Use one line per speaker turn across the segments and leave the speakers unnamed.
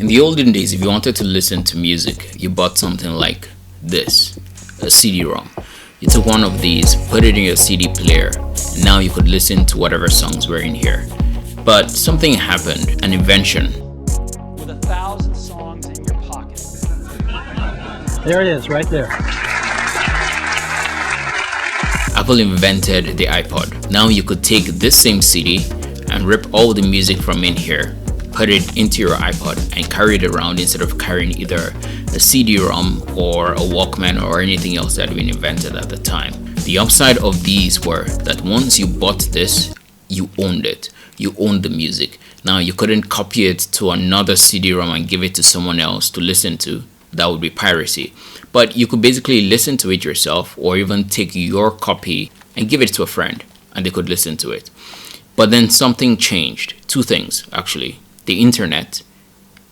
In the olden days, if you wanted to listen to music, you bought something like this, a CD-ROM. You took one of these, put it in your CD player, and now you could listen to whatever songs were in here. But something happened, an invention.
With 1,000 songs in your pocket.
There it is, right there.
Apple invented the iPod. Now you could take this same CD and rip all the music from in here, put it into your iPod and carry it around instead of carrying either a CD-ROM or a Walkman or anything else that had been invented at the time. The upside of these were that once you bought this, you owned it. You owned the music. Now you couldn't copy it to another CD-ROM and give it to someone else to listen to. That would be piracy. But you could basically listen to it yourself, or even take your copy and give it to a friend and they could listen to it. But then something changed. Two things actually. The internet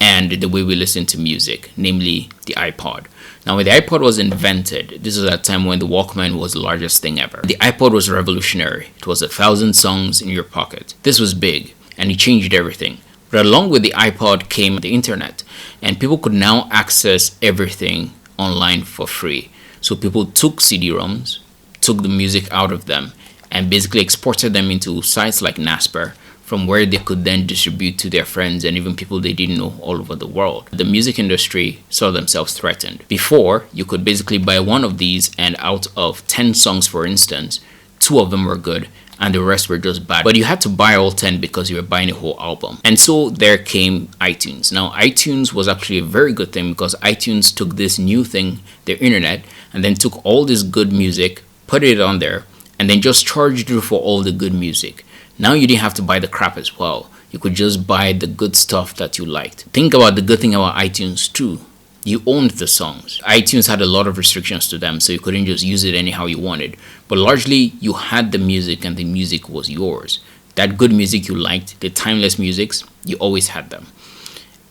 and the way we listen to music, namely the iPod. Now when the iPod was invented, this was at a time when the Walkman was the largest thing ever. The iPod was revolutionary. It was 1,000 songs in your pocket. This was big and it changed everything. But along with the iPod came the internet, and people could now access everything online for free. So people took CD-ROMs, took the music out of them, and basically exported them into sites like Nasper, from where they could then distribute to their friends and even people they didn't know all over the world. The music industry saw themselves threatened. Before, you could basically buy one of these, and out of 10 songs, for instance, 2 of them were good and the rest were just bad. But you had to buy all 10 because you were buying a whole album. And so there came iTunes. Now, iTunes was actually a very good thing because iTunes took this new thing, the internet, and then took all this good music, put it on there, and then just charged you for all the good music. Now you didn't have to buy the crap as well. You could just buy the good stuff that you liked. Think about the good thing about iTunes too. You owned the songs. iTunes had a lot of restrictions to them, so you couldn't just use it anyhow you wanted. But largely, you had the music and the music was yours. That good music you liked, the timeless musics, you always had them.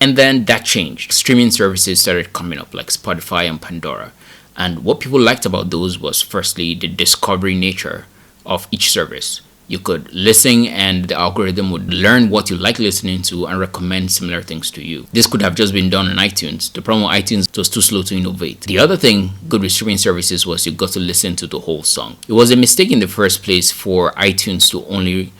And then that changed. Streaming services started coming up like Spotify and Pandora. And what people liked about those was firstly the discovery nature of each service. You could listen and the algorithm would learn what you like listening to and recommend similar things to you. This could have just been done on iTunes. The problem with iTunes was too slow to innovate. The other thing good with streaming services was you got to listen to the whole song. It was a mistake in the first place for iTunes to only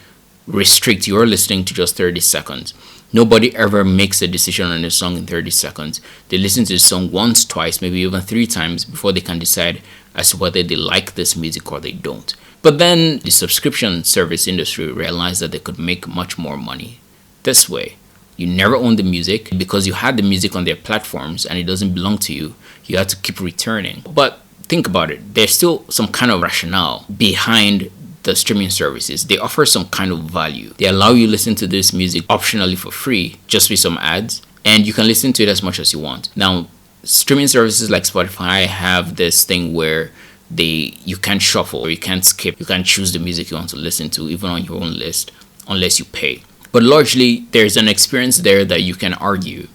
restrict your listening to just 30 seconds. Nobody ever makes a decision on a song in 30 seconds. They listen to the song once, twice, maybe even 3 times before they can decide as to whether they like this music or they don't. But then the subscription service industry realized that they could make much more money this way. You never own the music because you had the music on their platforms and it doesn't belong to you. You have to keep returning. But think about it. There's still some kind of rationale behind the streaming services. They offer some kind of value. They allow you to listen to this music optionally for free, just with some ads, and you can listen to it as much as you want. Now, streaming services like Spotify have this thing where you can't shuffle or you can't skip. You can't choose the music you want to listen to even on your own list unless you pay. But largely, there's an experience there that you can argue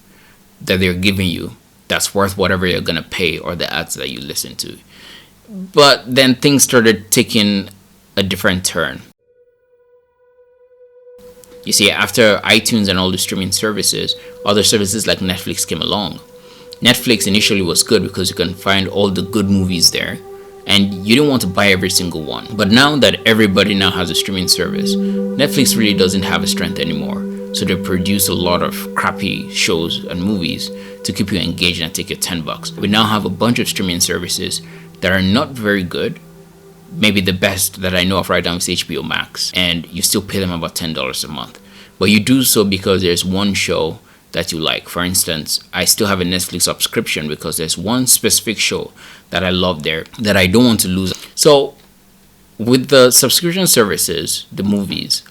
that they're giving you that's worth whatever you're going to pay or the ads that you listen to. But then things started taking a different turn. You see, after iTunes and all the streaming services, other services like Netflix came along. Netflix initially was good because you can find all the good movies there, and you didn't want to buy every single one. But now that everybody now has a streaming service, Netflix really doesn't have a strength anymore. So they produce a lot of crappy shows and movies to keep you engaged and take your $10. We now have a bunch of streaming services that are not very good. Maybe the best that I know of right now is HBO Max, and you still pay them about $10 a month. But you do so because there's one show that you like. For instance, I still have a Netflix subscription because there's one specific show that I love there that I don't want to lose. So with the subscription services, the movies,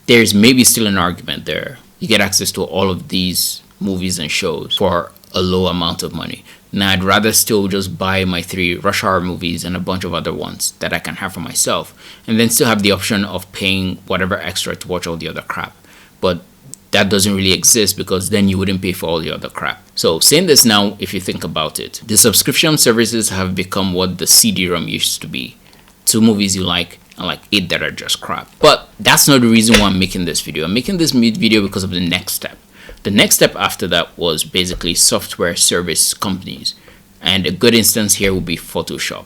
there's maybe still an argument there. You get access to all of these movies and shows for a low amount of money. Now, I'd rather still just buy my 3 Rush Hour movies and a bunch of other ones that I can have for myself, and then still have the option of paying whatever extra to watch all the other crap. But that doesn't really exist because then you wouldn't pay for all the other crap. So saying this now, if you think about it, the subscription services have become what the CD-ROM used to be. 2 movies you like and like 8 that are just crap. But that's not the reason why I'm making this video. I'm making this video because of the next step. The next step after that was basically software service companies. And a good instance here would be Photoshop.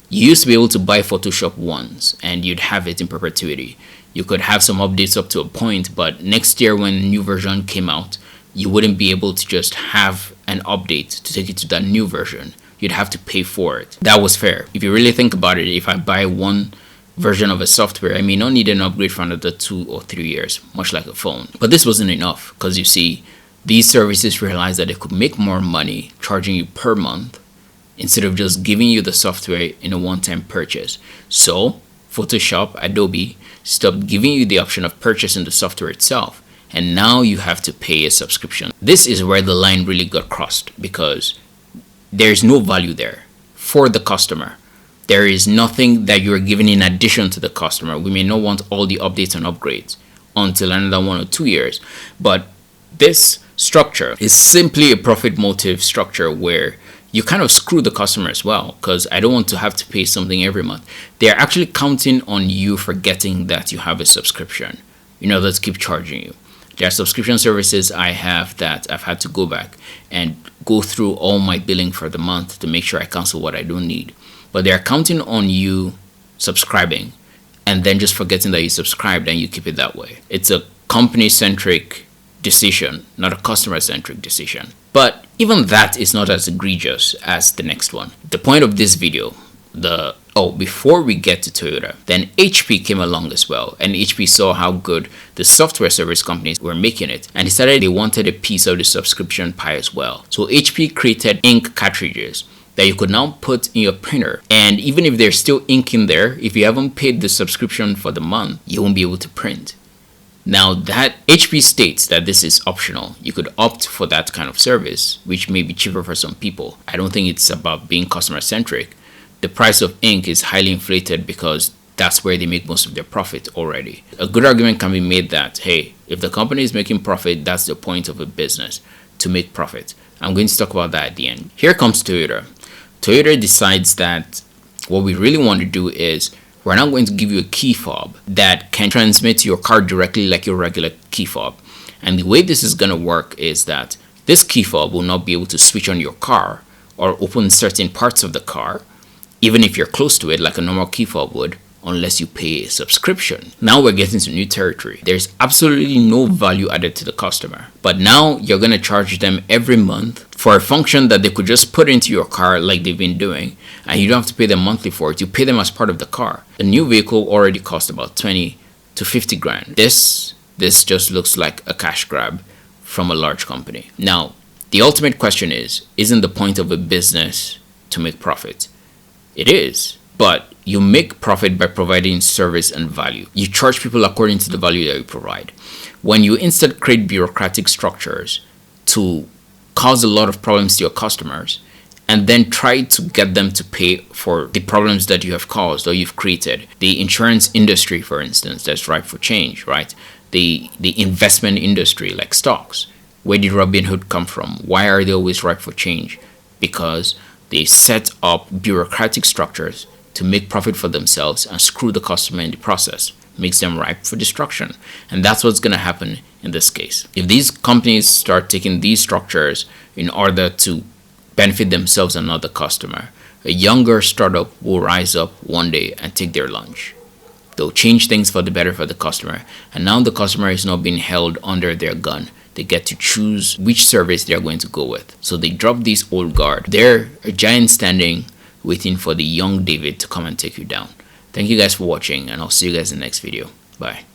You used to be able to buy Photoshop once and you'd have it in perpetuity. You could have some updates up to a point, but next year when a new version came out, you wouldn't be able to just have an update to take you to that new version. You'd have to pay for it. That was fair. If you really think about it, if I buy one version of a software, I may not need an upgrade for another 2 or 3 years, much like a phone. But this wasn't enough, because you see, these services realized that they could make more money charging you per month instead of just giving you the software in a one-time purchase. So Photoshop, Adobe, stopped giving you the option of purchasing the software itself, and now you have to pay a subscription. This is where the line really got crossed, because there's no value there for the customer. There is nothing that you're giving in addition to the customer. We may not want all the updates and upgrades until another 1 or 2 years, but this structure is simply a profit motive structure where you kind of screw the customer as well, because I don't want to have to pay something every month. They're actually counting on you forgetting that you have a subscription in order to keep charging you. There are subscription services I have that I've had to go back and go through all my billing for the month to make sure I cancel what I don't need. But they're counting on you subscribing and then just forgetting that you subscribed, and you keep it that way. It's a company-centric decision, not a customer-centric decision. But even that is not as egregious as the next one. The point of this video, before we get to Toyota, then HP came along as well, and HP saw how good the software service companies were making it and decided they wanted a piece of the subscription pie as well. So HP created ink cartridges that you could now put in your printer, and even if there's still ink in there, if you haven't paid the subscription for the month, you won't be able to print. Now that HP states that this is optional, you could opt for that kind of service, which may be cheaper for some people. I don't think it's about being customer centric. The price of ink is highly inflated because that's where they make most of their profit already. A good argument can be made that, hey, if the company is making profit, that's the point of a business, to make profit. I'm going to talk about that at the end. Here comes Toyota. Toyota decides that what we really want to do is we're not going to give you a key fob that can transmit to your car directly like your regular key fob. And the way this is going to work is that this key fob will not be able to switch on your car or open certain parts of the car, even if you're close to it like a normal key fob would, unless you pay a subscription. Now we're getting to new territory. There's absolutely no value added to the customer, but now you're going to charge them every month for a function that they could just put into your car like they've been doing, and you don't have to pay them monthly for it. You pay them as part of the car. A new vehicle already costs about 20 to 50 grand. This just looks like a cash grab from a large company. Now, the ultimate question is, isn't the point of a business to make profit? It is, but you make profit by providing service and value. You charge people according to the value that you provide. When you instead create bureaucratic structures to cause a lot of problems to your customers and then try to get them to pay for the problems that you have caused or you've created, the insurance industry, for instance, that's ripe for change, right? The investment industry like stocks. Where did Robinhood come from? Why are they always ripe for change? Because they set up bureaucratic structures to make profit for themselves and screw the customer in the process. Makes them ripe for destruction. And that's what's going to happen in this case. If these companies start taking these structures in order to benefit themselves and not the customer, a younger startup will rise up one day and take their lunch. They'll change things for the better for the customer, and now the customer is not being held under their gun. They get to choose which service they're going to go with. So they drop this old guard. They're a giant standing, waiting for the young David to come and take you down. Thank you guys for watching, and I'll see you guys in the next video. Bye.